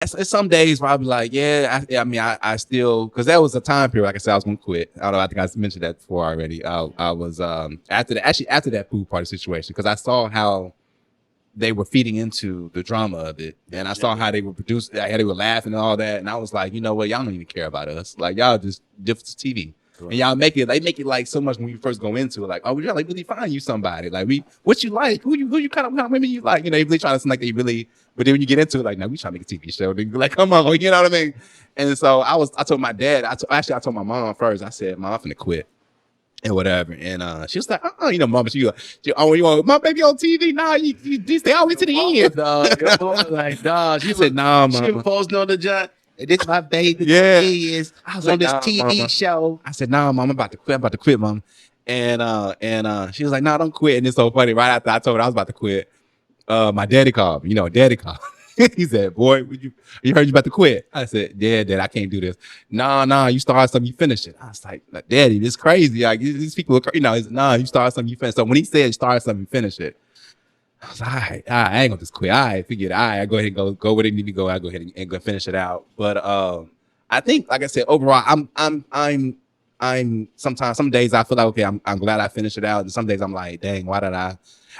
Some days where I'll be like, yeah, I mean, I still, because that was a time period, like I said, I was going to quit. I don't know, I think I mentioned that before already. I was, after that pool party situation, because I saw how they were feeding into the drama of it. And I saw how they were produced, how they were laughing and all that. And I was like, you know what? Y'all don't even care about us. Like, y'all just different TV. Right. And y'all they make it like so much when you first go into it. Like, oh, we're trying to like really find you somebody. Like, what you like? Who you kind of women you like? You know, they really trying to seem like they really, but then when you get into it, like, no, we trying to make a TV show. They be like, come on, you know what I mean? And so I told my dad, I told my mom first, I said, Mom, I'm finna quit. And whatever, and she was like, you know, Mama, oh, you want my baby on TV? Nah, you stay all the way to the end. Dog, like, dog. She said, nah, Mama. She was posting on the job. This my baby. Yeah. Is. I was on this TV Mama. show. I said, nah, Mom, I'm about to quit, Mom. And she was like, nah, don't quit. And it's so funny. Right after I told her I was about to quit, my daddy called me. You know, daddy called. He said, boy, you heard you about to quit? I said, yeah, Dad, I can't do this. Nah, you start something, you finish it. I was like, Daddy, this is crazy. Like, these people are, you know, nah, you start something, you finish. So when he said start something, finish it, I was like, all right, I ain't gonna just quit. All right, figure it. All right, I go ahead and go where they need to go. I go ahead and go finish it out. But I think, like I said, overall, I'm sometimes, some days I feel like, okay, I'm glad I finished it out. And some days I'm like, dang, why did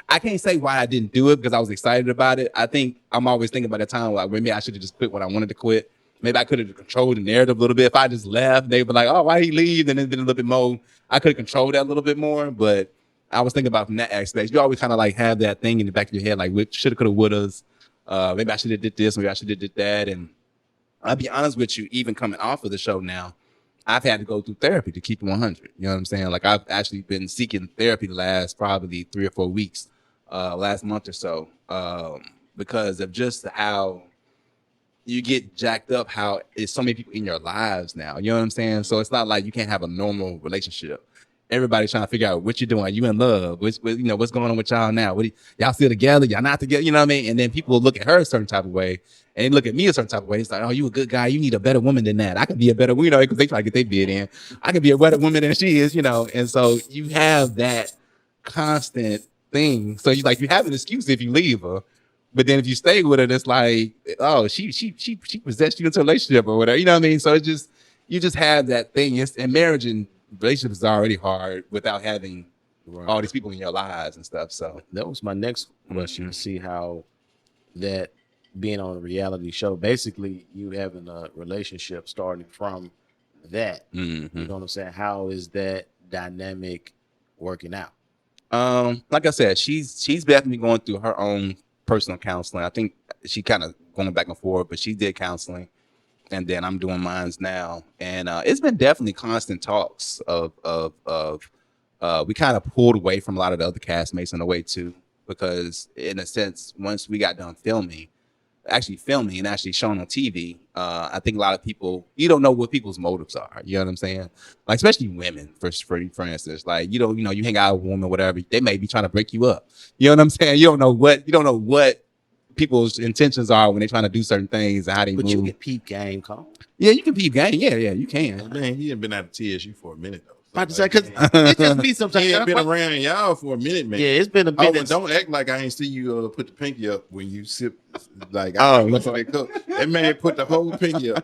I can't say why I didn't do it because I was excited about it. I think I'm always thinking about the time like maybe I should have just quit when I wanted to quit. Maybe I could have controlled the narrative a little bit. If I just left, they'd be like, oh, why he leave? Then it's been a little bit more. I could have controlled that a little bit more. But I was thinking about from that aspect. You always kind of like have that thing in the back of your head, like shoulda, coulda, wouldas. Maybe I should have did this. Maybe I should have did that. And I'll be honest with you, even coming off of the show now, I've had to go through therapy to keep it 100. You know what I'm saying? Like I've actually been seeking therapy the last probably 3 or 4 weeks, last month or so, because of just how you get jacked up, how it's so many people in your lives now. You know what I'm saying? So it's not like you can't have a normal relationship. Everybody's trying to figure out what you're doing. Are you in love? What's going on with y'all now? Y'all still together? Y'all not together? You know what I mean? And then people will look at her a certain type of way, and they look at me a certain type of way. It's like, oh, you a good guy. You need a better woman than that. I could be a better, you know, because they try to get their bid in. I could be a better woman than she is, you know. And so you have that constant thing. So you have an excuse if you leave her. But then if you stay with her, it's like, oh, she possessed you into a relationship or whatever. You know what I mean? So you just have that thing. And marriage and relationships is already hard without having all these people in your lives and stuff. So that was my next question, to see how that being on a reality show, basically you having a relationship starting from that. You know what I'm saying? How is that dynamic working out? Like I said, she's definitely going through her own personal counseling. I think she kind of going back and forth, but she did counseling. And then I'm doing mines now, and it's been definitely constant talks of we kind of pulled away from a lot of the other castmates in a way too, because in a sense, once we got done filming and actually shown on TV, I think a lot of people, you don't know what people's motives are. You know what I'm saying? Like especially women, for instance, like you hang out with a woman, whatever, they may be trying to break you up. You know what I'm saying? You don't know what people's intentions are when they're trying to do certain things and how they move. But you can peep game, Cole. Yeah, you can peep game. Yeah, you can. Man, he ain't been out of TSU for a minute though. About to say, because it just be sometimes. He ain't been around y'all for a minute, man. Yeah, it's been a minute. Don't act like I ain't see you put the pinky up when you sip. Like, that man put the whole pinky up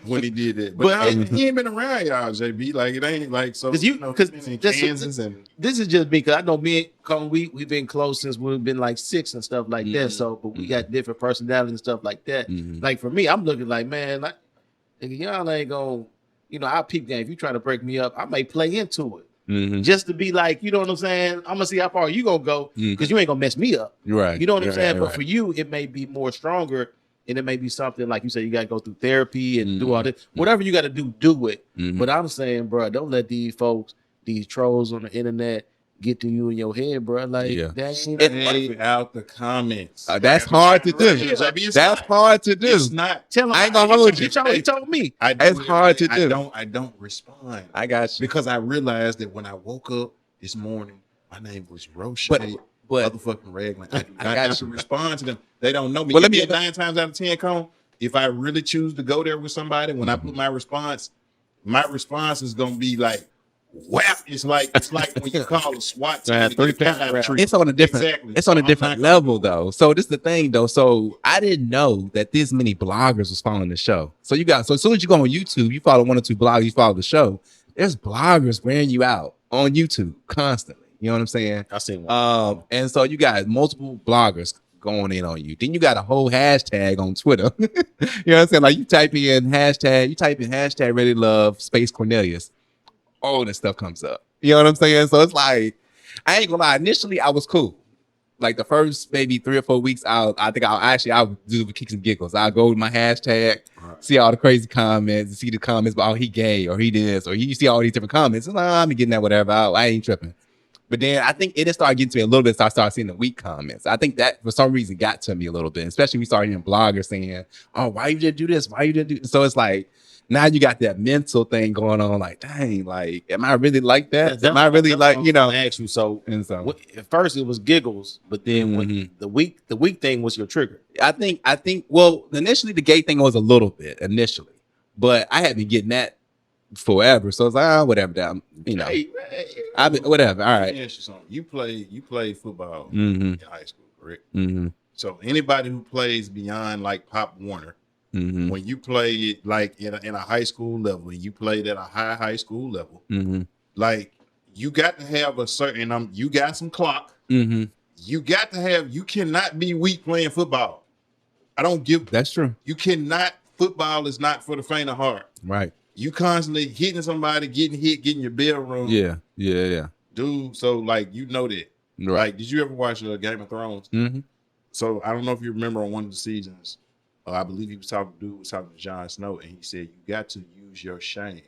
when he did that. But he ain't been around y'all, JB. Like, it ain't like so. Because this is just because I know me and Cole, we've been close since we've been like 6 and stuff like that. So, but we got different personalities and stuff like that. Like for me, I'm looking like, man, like y'all ain't gonna. I peep game. If you trying to break me up, I may play into it. Just to be like, you know what I'm saying? I'm gonna see how far you gonna go because you ain't gonna mess me up. Right. You know what I'm saying? But for you, it may be more stronger, and it may be something like you said. You gotta go through therapy and do all this. Whatever you gotta do it. But I'm saying, bro, don't let these folks, these trolls on the internet, get to you in your head, bro. Like that ain't out the comments. That's hard to do. That's hard to do. It's not. Tell him. I ain't gonna hold you. He told me. It's hard to do. I don't respond. I got you. Because I realized that when I woke up this morning, my name was Roche. But motherfucking Raglan. I got to respond to them. They don't know me. Well, let me 9 times out of 10, Cone. If I really choose to go there with somebody, when I put my response is gonna be like, whap. It's like when you call a SWAT team. It's on a different. Exactly. It's on a different level though. So this is the thing though. So I didn't know that this many bloggers was following the show. So as soon as you go on YouTube, you follow 1 or 2 bloggers, you follow the show. There's bloggers wearing you out on YouTube constantly. You know what I'm saying? I seen one. And so you got multiple bloggers going in on you. Then you got a whole hashtag on Twitter. You know what I'm saying? Like you type in hashtag Ready Love space Cornelius. All this stuff comes up. You know what I'm saying? So it's like, I ain't gonna lie. Initially, I was cool. Like the first maybe 3 or 4 weeks, I would do the kicks and giggles. I'll go with my hashtag, see all the crazy comments, see the comments about, oh, he gay or he this, or you see all these different comments. And I'm getting that whatever. I ain't tripping. But then I think it started getting to me a little bit. So I started seeing the weak comments. I think that for some reason got to me a little bit, especially we started hearing bloggers saying, oh, why you didn't do this? Why you didn't do this? So it's like, now you got that mental thing going on. Like, dang, like, am I really like that? Am I really like, you know? I ask you. So, so at first it was giggles, but then when the weak thing was your trigger. I think. Well, initially the gay thing was a little bit initially, but I had been getting that forever. So it's like, whatever. Damn, you know, I've been whatever. All right. Let me ask you something. You play football in high school, correct? So anybody who plays beyond like Pop Warner. When you play it like in a high school level, and you played at a high school level, like you got to have a certain you got some clock. You got to have. You cannot be weak playing football. I don't give. That's true. You cannot. Football is not for the faint of heart. Right. You constantly hitting somebody, getting hit, getting your bell rung. Yeah. Dude, so like you know that. Right. Like, did you ever watch Game of Thrones? So I don't know if you remember on one of the seasons. I believe he was talking to Jon Snow, and he said, you got to use your shame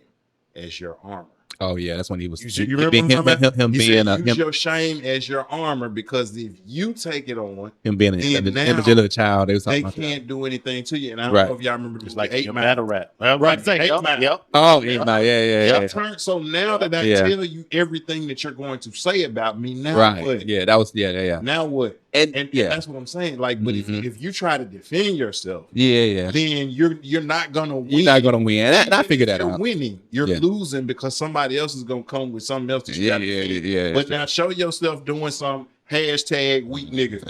as your armor. Oh yeah, that's when he was. You remember him being use your shame as your armor, because if you take it on him being an illegitimate child, they can't do anything to you. And I don't know if y'all remember this, like 8 battle rap. Right. Yep. Oh yeah. So now that I tell you everything that you're going to say about me, now what? Yeah, that was yeah. Now what? And that's what I'm saying. Like, but if you try to defend yourself, then you're not gonna win. You're not gonna win. And I figured that out. You're winning. You're losing because somebody else is gonna come with something else. But now show yourself doing some hashtag weak nigga.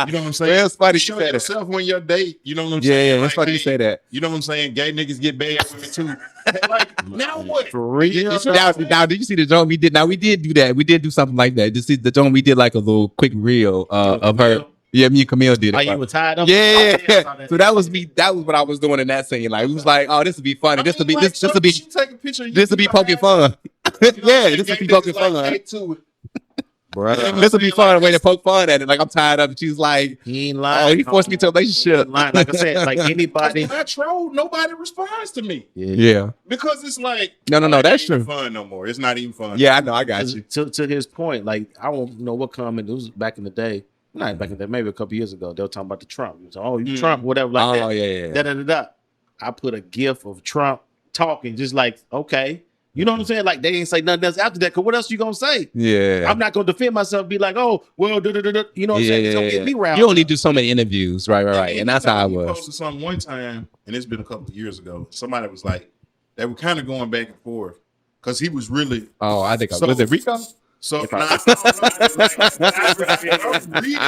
You know what I'm saying? Well, it's funny show yourself when you're date. You know what I'm saying? Yeah. It's funny you say that. You know what I'm saying? Gay niggas get bad women too. Like, now what? For real? Now, did you see the joint we did? Now we did do that. We did do something like that. Just see the joint we did, like a little quick reel of her. Yeah, me and Camille did it. Oh, you were tired of? Yeah. So that was me. That was what I was doing in that scene. Like, it was like, oh, this would be funny. This would be this would be this would be poking fun. Yeah, this would be poking fun. This would be fun, a way to poke fun at it. Like, I'm tired of it. She's like, he ain't lying. Oh, he forced me to a relationship. Like I said, like anybody. I troll, nobody responds to me. Yeah. Because it's like, no, that's true. Fun no more. It's not even fun. Yeah, I know. I got you. To his point, like, I don't know what comment it was back in the day. Not back in the day, maybe a couple years ago. They were talking about the Trump. He was like, oh, you Trump, whatever. Like that. Yeah. I put a gif of Trump talking, just like, okay. You know what I'm saying? Like, they ain't say nothing else after that. Because what else you going to say? Yeah. I'm not going to defend myself, be like, oh, well, you know what I'm saying? It's going to get me riled. You only do so many interviews. Right. And that's how I was. I posted something one time, and it's been a couple of years ago. Somebody was like, they were kind of going back and forth. Because he was really. Oh, I think was it Rico? So I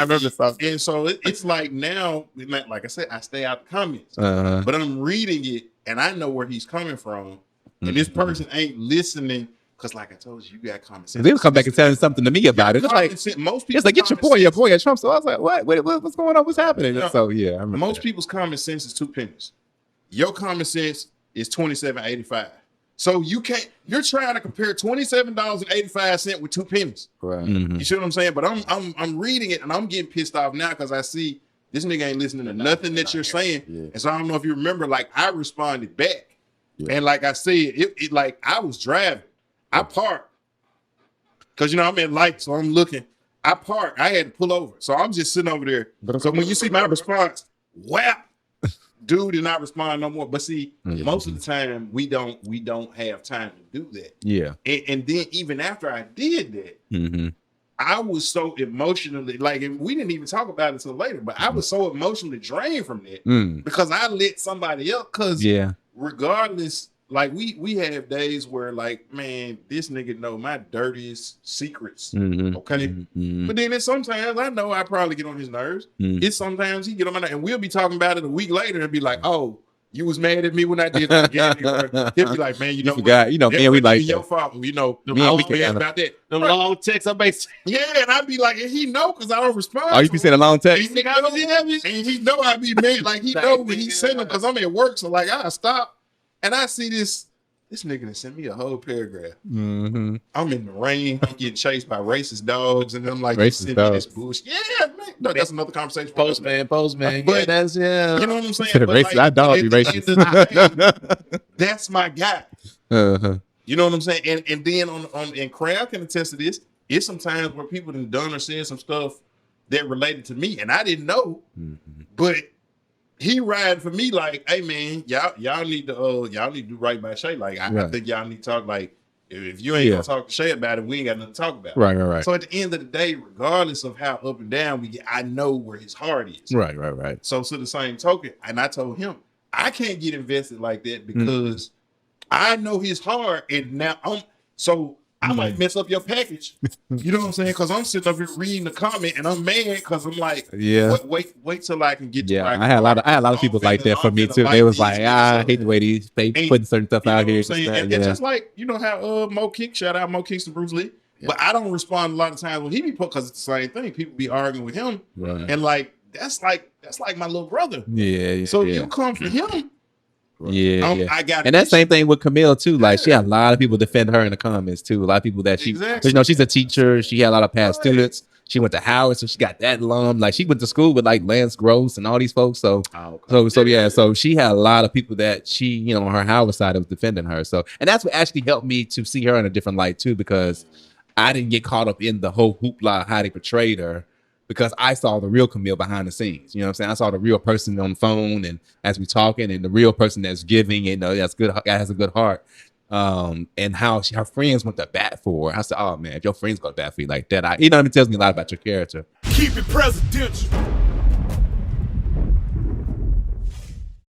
remember something. And so it's like now, like I said, I stay out the comments. But I'm reading it, and I know where he's coming from. And this person ain't listening because, like I told you, you got common sense. They'll come back and tell something to me about it. It's like, most people, it's like, get your point at Trump. So I was like, what? What's going on? What's happening? So yeah, I remember most people's common sense is 2 pennies. Your common sense is $27.85. So you're trying to compare $27.85 with 2 pennies. Right. You see what I'm saying? But I'm reading it and I'm getting pissed off now because I see this nigga ain't listening to nothing that you're saying. And so I don't know if you remember, like, I responded back. And like I said, it like I was driving. I parked. Because, you know, I'm in light, so I'm looking. I parked. I had to pull over. So I'm just sitting over there. So when you see my response, whap, dude did not respond no more. But see, most of the time we don't have time to do that. Yeah. And then even after I did that, I was so emotionally, like, and we didn't even talk about it until later, but I was so emotionally drained from that because I let somebody else, because regardless like we have days where like, man, this nigga know my dirtiest secrets. Okay. But then it's sometimes I know I probably get on his nerves. It's sometimes he get on my nerves, and we'll be talking about it a week later and be like, oh, you was mad at me when I did that again. He'll be like, man, you know, forgot. You know, man, we like your fault. You know, we about that. Them long texts, I'm basically. Yeah, and I'd be like, and he know because I don't respond. Oh, you be saying a long text? And he know I be mad. Like he know when he send them because I'm at work. So like I stop and I see this nigga that sent me a whole paragraph. I'm in the rain, I'm getting chased by racist dogs, and I'm like, racist dogs. This bullshit. Yeah, man. No, that's another conversation. Postman. But Yeah, that's you know what I'm saying? But racist, that dog be racist. That's my guy. You know what I'm saying? And then and Crab can attest to this. It's sometimes where people done or said some stuff that related to me, and I didn't know, but he riding for me like, hey man, y'all need to do right by Shay. Like I think y'all need to talk. Like if you ain't gonna talk to Shay about it, we ain't got nothing to talk about. Right. So at the end of the day, regardless of how up and down we get, I know where his heart is. Right. So to the same token, and I told him I can't get invested like that because I know his heart, and now I might mess up your package. You know what I'm saying? Because I'm sitting up here reading the comment and I'm mad because I'm like, wait till I can get to I had a lot of people like that for me too. They was like, I hate the way they putting certain stuff out here. And just like, you know how Mo Kick, shout out Mo Kicks to Bruce Lee. Yeah. But I don't respond a lot of times when he be put because it's the same thing. People be arguing with him. Right. And like that's like my little brother. Yeah. So you come for him. Yeah. I got and that same thing with Camille too. Like she had a lot of people defend her in the comments too. A lot of people that you know, she's a teacher. She had a lot of past students. She went to Howard, so she got that alum. Like she went to school with like Lance Gross and all these folks. So she had a lot of people that she, you know, on her Howard side was defending her. So, and that's what actually helped me to see her in a different light too, because I didn't get caught up in the whole hoopla how they portrayed her. Because I saw the real Camille behind the scenes. You know what I'm saying? I saw the real person on the phone and as we talking, and the real person that's giving and that's good, has a good heart. And how her friends went to bat for her. I said, oh man, if your friends go to bat for you like that, you know what I mean? It tells me a lot about your character. Keep it presidential.